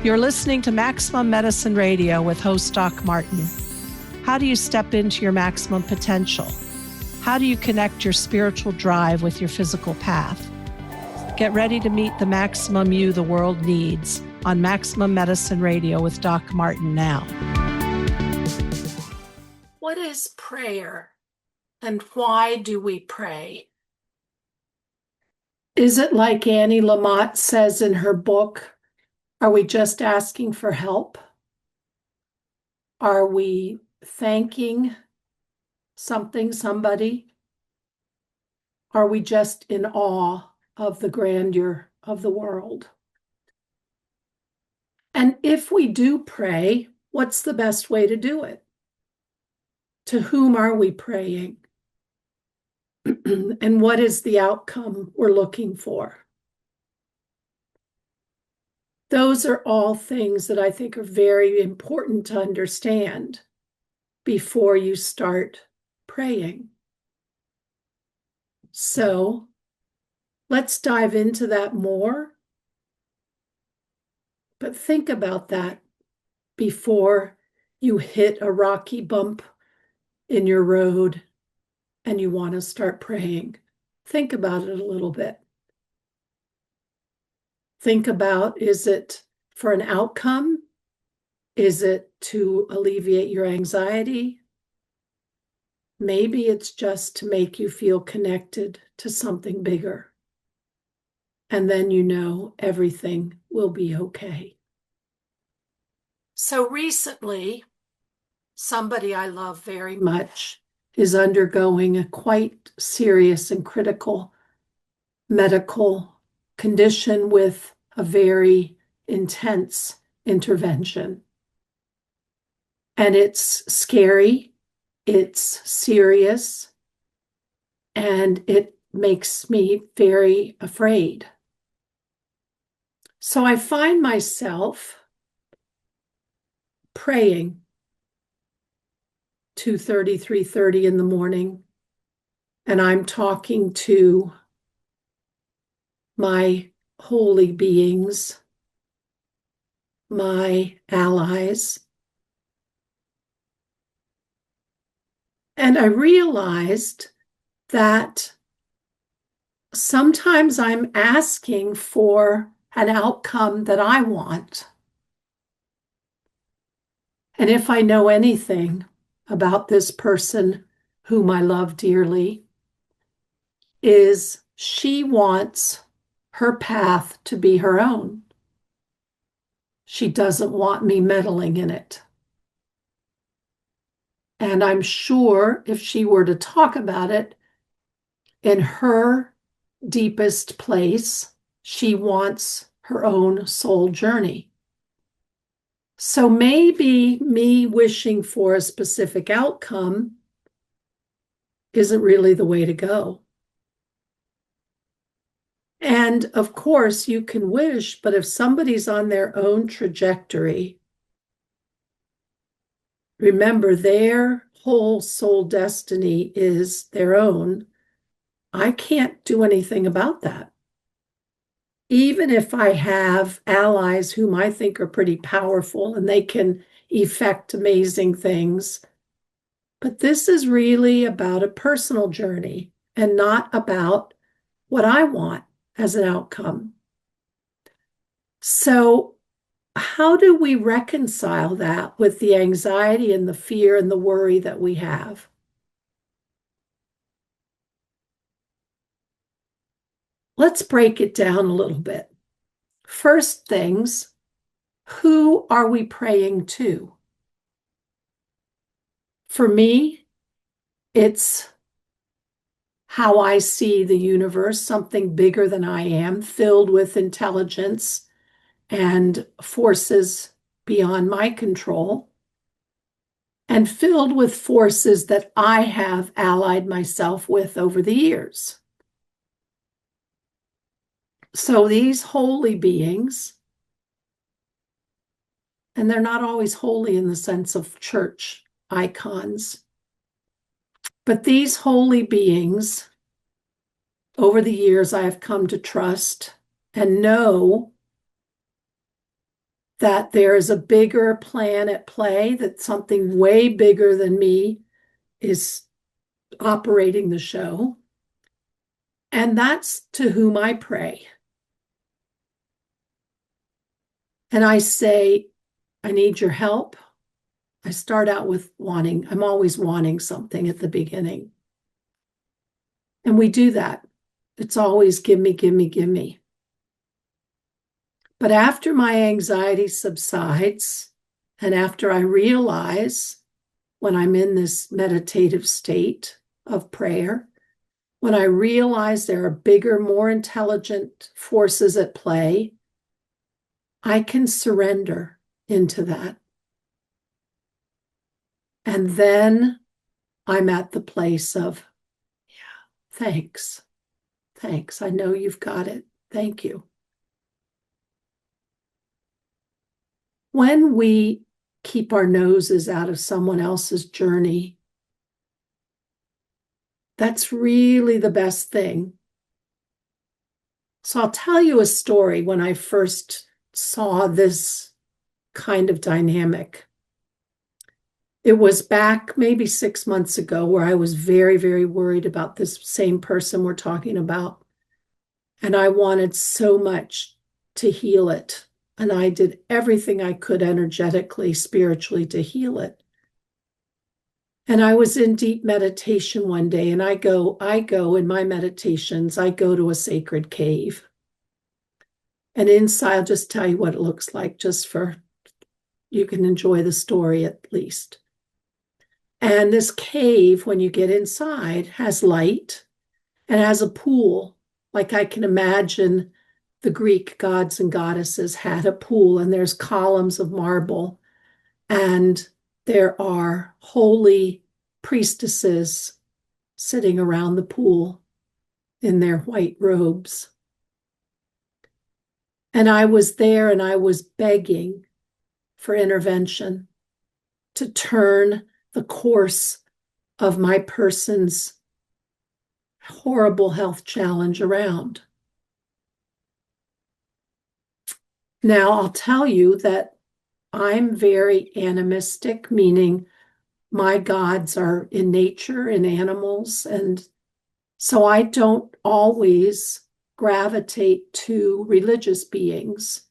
You're listening to Maximum Medicine Radio with host Doc Martin. How do you step into your maximum potential? How do you connect your spiritual drive with your physical path? Get ready to meet the maximum you the world needs on Maximum Medicine Radio with Doc Martin now. What is prayer, and why do we pray? Is it like Annie Lamott says in her book, are we just asking for help? Are we thanking somebody? Are we just in awe of the grandeur of the world? And if we do pray, what's the best way to do it? To whom are we praying? And what is the outcome we're looking for? Those are all things that I think are very important to understand before you start praying. So let's dive into that more. But think about that before you hit a rocky bump in your road and you want to start praying. Think about it a little bit. Think about, is it for an outcome? Is it to alleviate your anxiety? Maybe it's just to make you feel connected to something bigger. And then you know everything will be okay. So recently, somebody I love very much is undergoing a quite serious and critical medical condition with a very intense intervention. And it's scary, it's serious, and it makes me very afraid. So I find myself praying 2:30, 3:30 in the morning, and I'm talking to my holy beings, my allies. And I realized that sometimes I'm asking for an outcome that I want. And if I know anything about this person whom I love dearly, is she wants her path to be her own. She doesn't want me meddling in it. And I'm sure if she were to talk about it, in her deepest place, she wants her own soul journey. So maybe me wishing for a specific outcome isn't really the way to go. And of course, you can wish, but if somebody's on their own trajectory, remember their whole soul destiny is their own. I can't do anything about that. Even if I have allies whom I think are pretty powerful and they can effect amazing things, but this is really about a personal journey and not about what I want as an outcome. So how do we reconcile that with the anxiety and the fear and the worry that we have? Let's break it down a little bit. First things, who are we praying to? For me, it's how I see the universe, something bigger than I am, filled with intelligence and forces beyond my control, and filled with forces that I have allied myself with over the years. So these holy beings, and they're not always holy in the sense of church icons, but these holy beings, over the years, I have come to trust and know that there is a bigger plan at play, that something way bigger than me is operating the show. And that's to whom I pray. And I say, I need your help. I start out with wanting, I'm always wanting something at the beginning. And we do that. It's always give me, give me, give me. But after my anxiety subsides, and after I realize when I'm in this meditative state of prayer, when I realize there are bigger, more intelligent forces at play, I can surrender into that. And then I'm at the place of, yeah, thanks. Thanks. I know you've got it. Thank you. When we keep our noses out of someone else's journey, that's really the best thing. So I'll tell you a story when I first saw this kind of dynamic. It was back maybe 6 months ago where I was very, very worried about this same person we're talking about. And I wanted so much to heal it. And I did everything I could energetically, spiritually to heal it. And I was in deep meditation one day, and I go in my meditations, I go to a sacred cave. And inside, I'll just tell you what it looks like, just for you can enjoy the story at least. And this cave, when you get inside, has light and has a pool. Like I can imagine the Greek gods and goddesses had a pool, and there's columns of marble, and there are holy priestesses sitting around the pool in their white robes. And I was there and I was begging for intervention to turn the course of my person's horrible health challenge around. Now, I'll tell you that I'm very animistic, meaning my gods are in nature, in animals, and so I don't always gravitate to religious beings,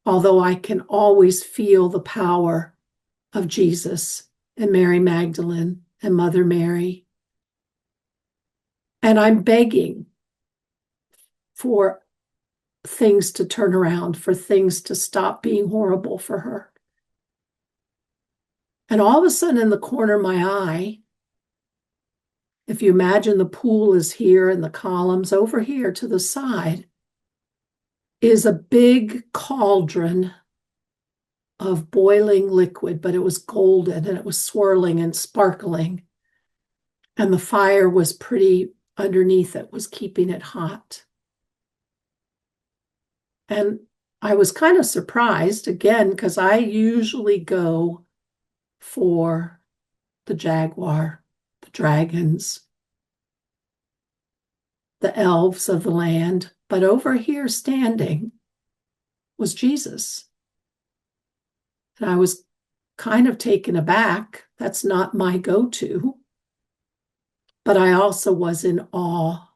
although I can always feel the power of Jesus and Mary Magdalene and Mother Mary. And I'm begging for things to turn around, for things to stop being horrible for her. And all of a sudden, in the corner of my eye, if you imagine the pool is here and the columns over here to the side, is a big cauldron of boiling liquid, but it was golden and it was swirling and sparkling. And the fire was pretty underneath it, was keeping it hot. And I was kind of surprised, again, because I usually go for the jaguar, the dragons, the elves of the land. But over here standing was Jesus. And I was kind of taken aback. That's not my go-to. But I also was in awe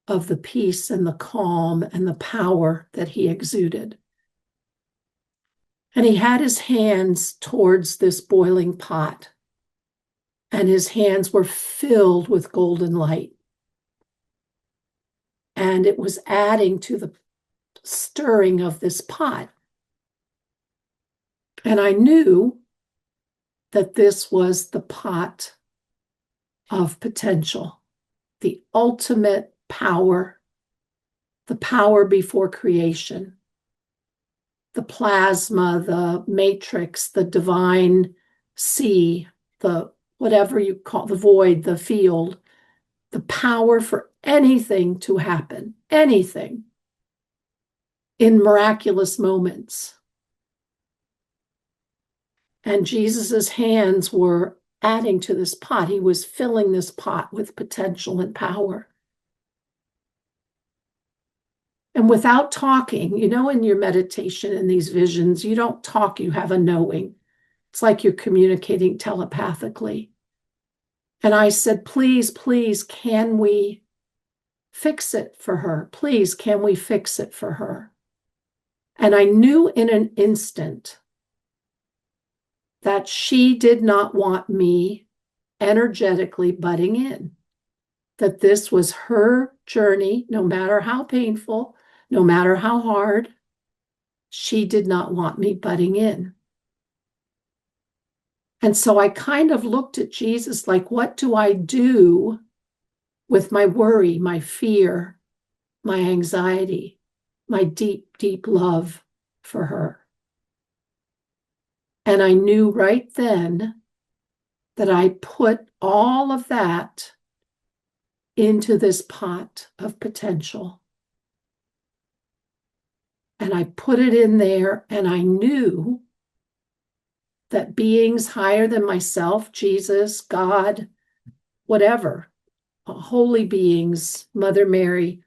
of the peace and the calm and the power that he exuded. And he had his hands towards this boiling pot, and his hands were filled with golden light. And it was adding to the stirring of this pot. And I knew that this was the pot of potential, the ultimate power, the power before creation, the plasma, the matrix, the divine sea, the whatever you call the void, the field, the power for anything to happen, anything in miraculous moments. And Jesus's hands were adding to this pot. He was filling this pot with potential and power. And without talking, in your meditation and these visions, you don't talk, you have a knowing. It's like you're communicating telepathically. And I said, please, please, can we fix it for her? Please, can we fix it for her? And I knew in an instant that she did not want me energetically butting in, that this was her journey, no matter how painful, no matter how hard. She did not want me butting in. And so I kind of looked at Jesus like, what do I do with my worry, my fear, my anxiety, my deep, deep love for her? And I knew right then that I put all of that into this pot of potential. And I put it in there, and I knew that beings higher than myself, Jesus, God, whatever, holy beings, Mother Mary,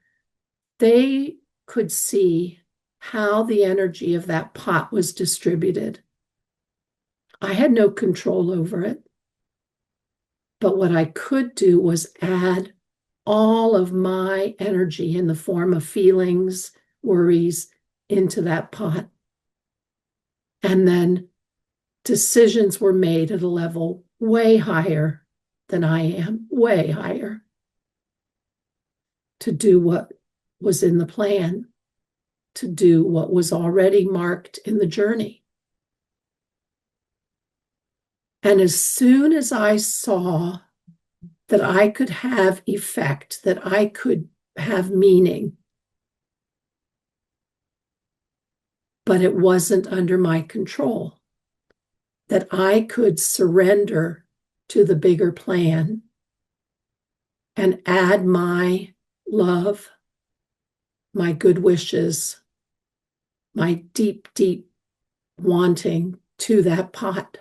they could see how the energy of that pot was distributed. I had no control over it. But what I could do was add all of my energy in the form of feelings, worries into that pot. And then decisions were made at a level way higher than I am, way higher, to do what was in the plan, to do what was already marked in the journey. And as soon as I saw that I could have effect, that I could have meaning, but it wasn't under my control, that I could surrender to the bigger plan and add my love, my good wishes, my deep, deep wanting to that pot.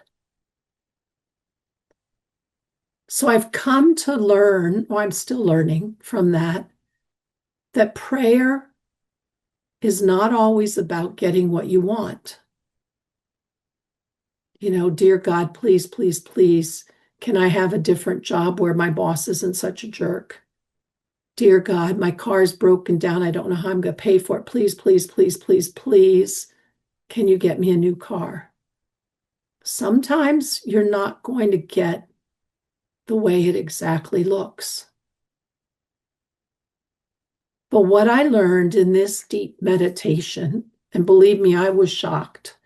So I've come to learn, or I'm still learning from that prayer is not always about getting what you want. Dear God, please, please, please, can I have a different job where my boss isn't such a jerk? Dear God, my car's broken down. I don't know how I'm going to pay for it. Please, please, please, please, please, can you get me a new car? Sometimes you're not going to get the way it exactly looks. But what I learned in this deep meditation, and believe me, I was shocked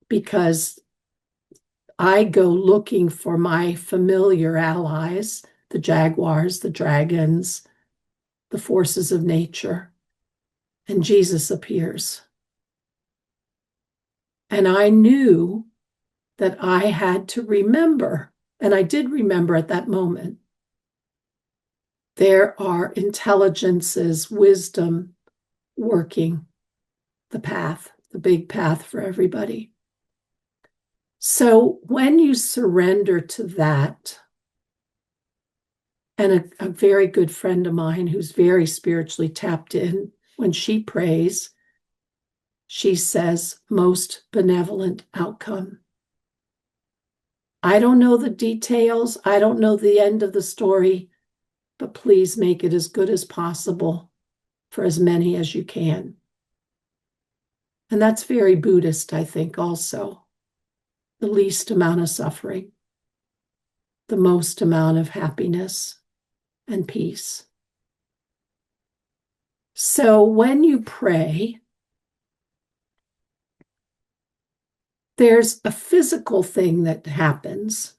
because I go looking for my familiar allies, the jaguars, the dragons, the forces of nature, and Jesus appears. And I knew that I had to remember, and I did remember at that moment, there are intelligences, wisdom working the path, the big path for everybody. So when you surrender to that, and a very good friend of mine who's very spiritually tapped in, when she prays, she says, most benevolent outcome. I don't know the details. I don't know the end of the story, but please make it as good as possible for as many as you can. And that's very Buddhist, I think, also. The least amount of suffering, the most amount of happiness and peace. So when you pray, there's a physical thing that happens.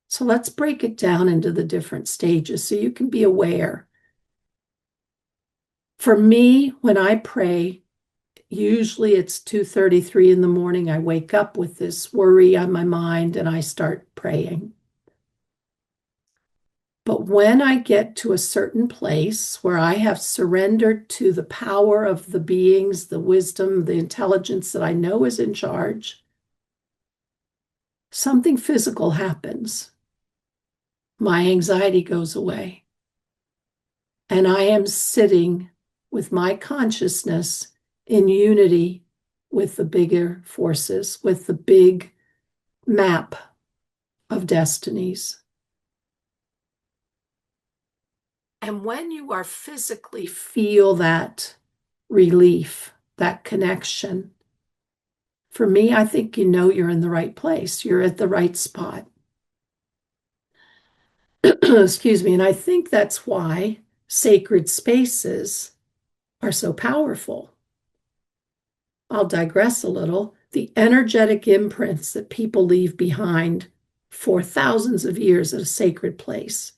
So let's break it down into the different stages so you can be aware. For me, when I pray, usually it's 2:33 in the morning. I wake up with this worry on my mind and I start praying. But when I get to a certain place where I have surrendered to the power of the beings, the wisdom, the intelligence that I know is in charge, something physical happens. My anxiety goes away. And I am sitting with my consciousness in unity with the bigger forces, with the big map of destinies. And when you are physically feel that relief, that connection, for me, I think you know you're in the right place. You're at the right spot. Excuse me. And I think that's why sacred spaces are so powerful. I'll digress a little. The energetic imprints that people leave behind for thousands of years at a sacred place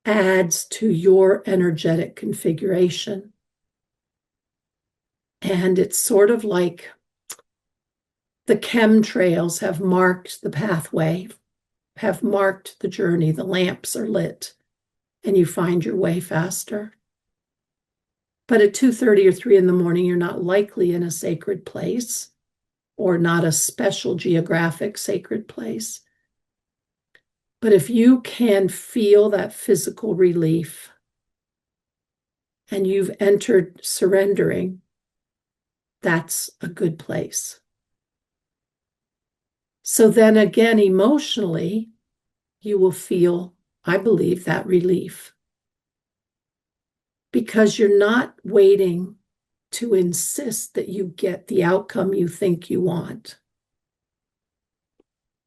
adds to your energetic configuration. And it's sort of like the chemtrails have marked the pathway, have marked the journey. The lamps are lit, and you find your way faster. But at 2:30 or 3 in the morning, you're not likely in a sacred place or not a special geographic sacred place. But if you can feel that physical relief and you've entered surrendering, that's a good place. So then again, emotionally, you will feel, I believe, that relief. Because you're not waiting to insist that you get the outcome you think you want.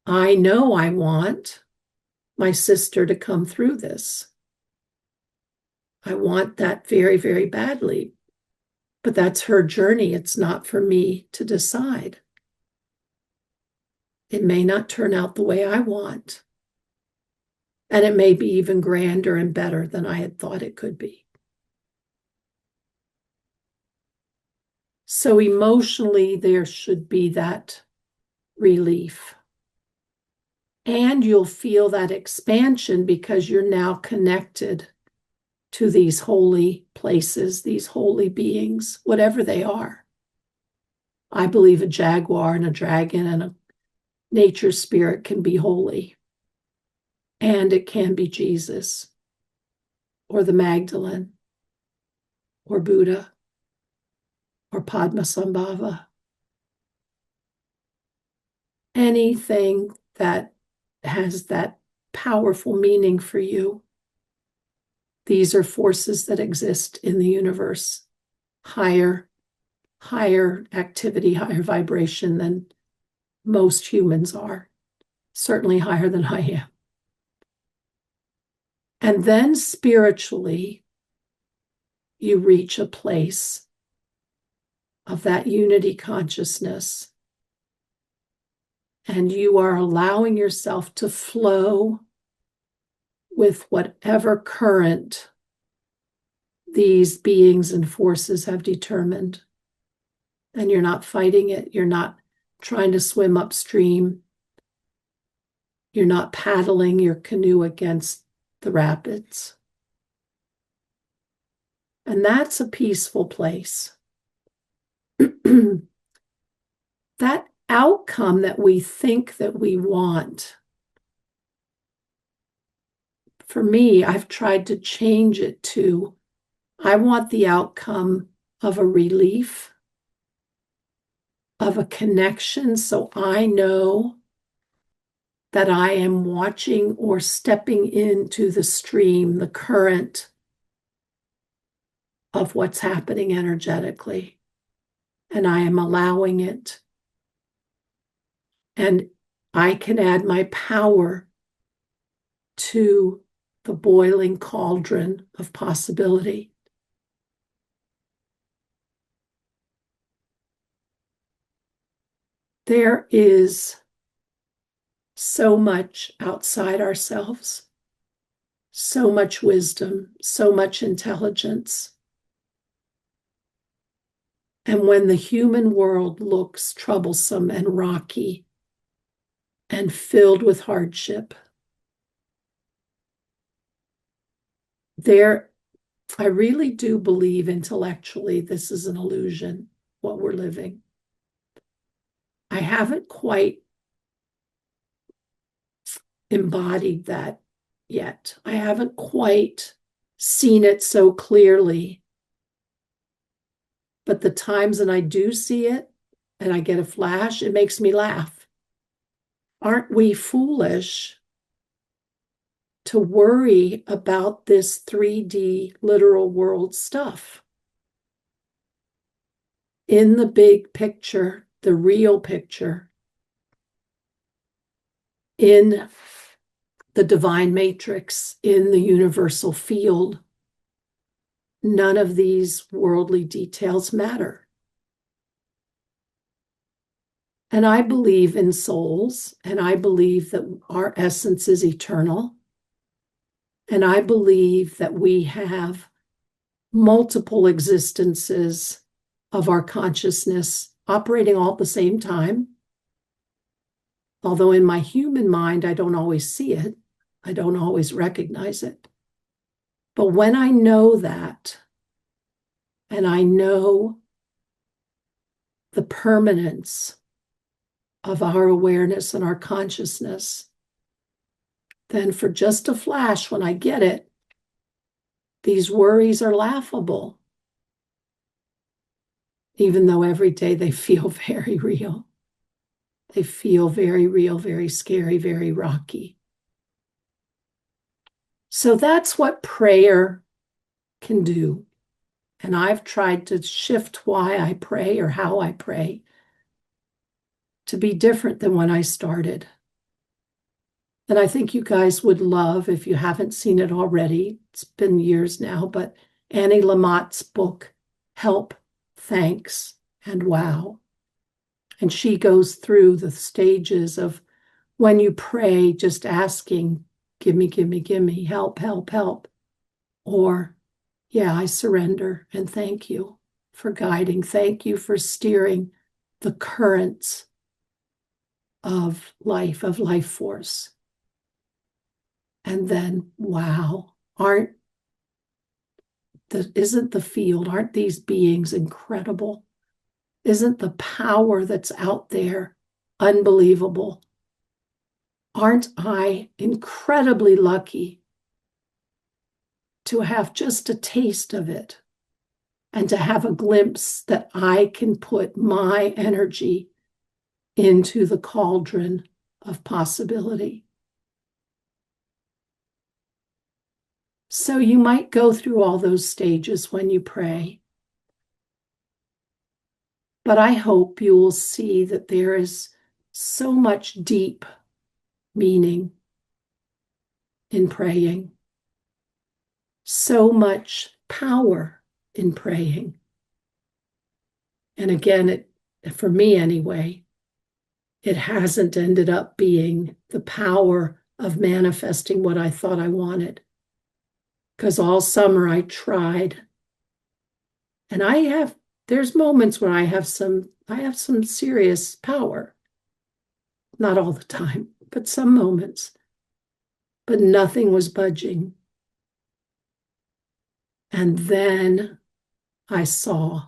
I know I want my sister to come through this. I want that very, very badly. But that's her journey. It's not for me to decide. It may not turn out the way I want. And it may be even grander and better than I had thought it could be. So emotionally, there should be that relief. And you'll feel that expansion because you're now connected to these holy places, these holy beings, whatever they are. I believe a jaguar and a dragon and a nature spirit can be holy. And it can be Jesus or the Magdalene or Buddha or Padmasambhava. Anything that has that powerful meaning for you. These are forces that exist in the universe, higher activity, higher vibration than most humans are, certainly higher than I am. And then spiritually, you reach a place of that unity consciousness, and you are allowing yourself to flow with whatever current these beings and forces have determined. And you're not fighting it. You're not trying to swim upstream. You're not paddling your canoe against the rapids. And that's a peaceful place. That outcome that we think that we want, for me, I've tried to change it to, I want the outcome of a relief, of a connection, so I know that I am watching or stepping into the stream, the current of what's happening energetically, and I am allowing it. And I can add my power to the boiling cauldron of possibility. There is so much outside ourselves, so much wisdom, so much intelligence. And when the human world looks troublesome and rocky and filled with hardship, I really do believe intellectually this is an illusion, what we're living. I haven't quite embodied that yet. I haven't quite seen it so clearly. But the times that I do see it and I get a flash, it makes me laugh. Aren't we foolish to worry about this 3D literal world stuff? In the big picture, the real picture, in the divine matrix, in the universal field, none of these worldly details matter. And I believe in souls, and I believe that our essence is eternal. And I believe that we have multiple existences of our consciousness operating all at the same time. Although in my human mind, I don't always see it. I don't always recognize it. But when I know that, and I know the permanence of our awareness and our consciousness, then for just a flash, when I get it, these worries are laughable, even though every day they feel very real. They feel very real, very scary, very rocky. So that's what prayer can do. And I've tried to shift why I pray or how I pray to be different than when I started. And I think you guys would love, if you haven't seen it already, it's been years now, but Annie Lamott's book, Help, Thanks, and Wow. And she goes through the stages of when you pray, just asking, give me, give me, give me, help, help, help. Or, yeah, I surrender and thank you for guiding. Thank you for steering the currents of life force. And then, wow, isn't the field, aren't these beings incredible? Isn't the power that's out there unbelievable? Aren't I incredibly lucky to have just a taste of it and to have a glimpse that I can put my energy into the cauldron of possibility? So you might go through all those stages when you pray. But I hope you will see that there is so much deep meaning in praying, so much power in praying. And again, for me anyway, it hasn't ended up being the power of manifesting what I thought I wanted. Because all summer I tried. And there's moments where I have some serious power. Not all the time, but some moments. But nothing was budging. And then I saw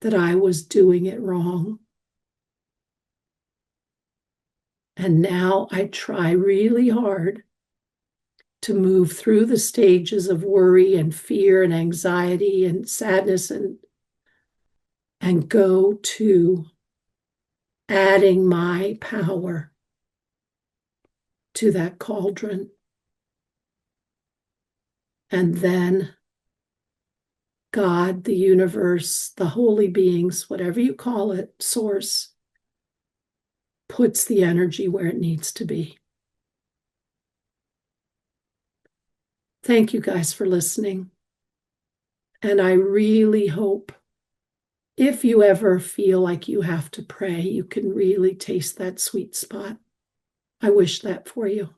that I was doing it wrong. And now I try really hard to move through the stages of worry and fear and anxiety and sadness and go to adding my power to that cauldron. And then God, the universe, the holy beings, whatever you call it, source, puts the energy where it needs to be. Thank you guys for listening. And I really hope if you ever feel like you have to pray, you can really taste that sweet spot. I wish that for you.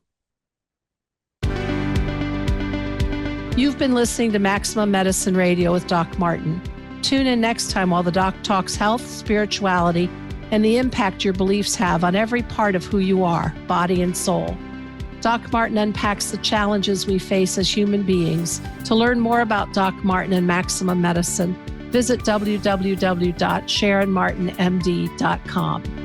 You've been listening to Maximum Medicine Radio with Doc Martin. Tune in next time while the doc talks health, spirituality, and the impact your beliefs have on every part of who you are, body and soul. Doc Martin unpacks the challenges we face as human beings. To learn more about Doc Martin and Maximum Medicine, visit www.sharonmartinmd.com.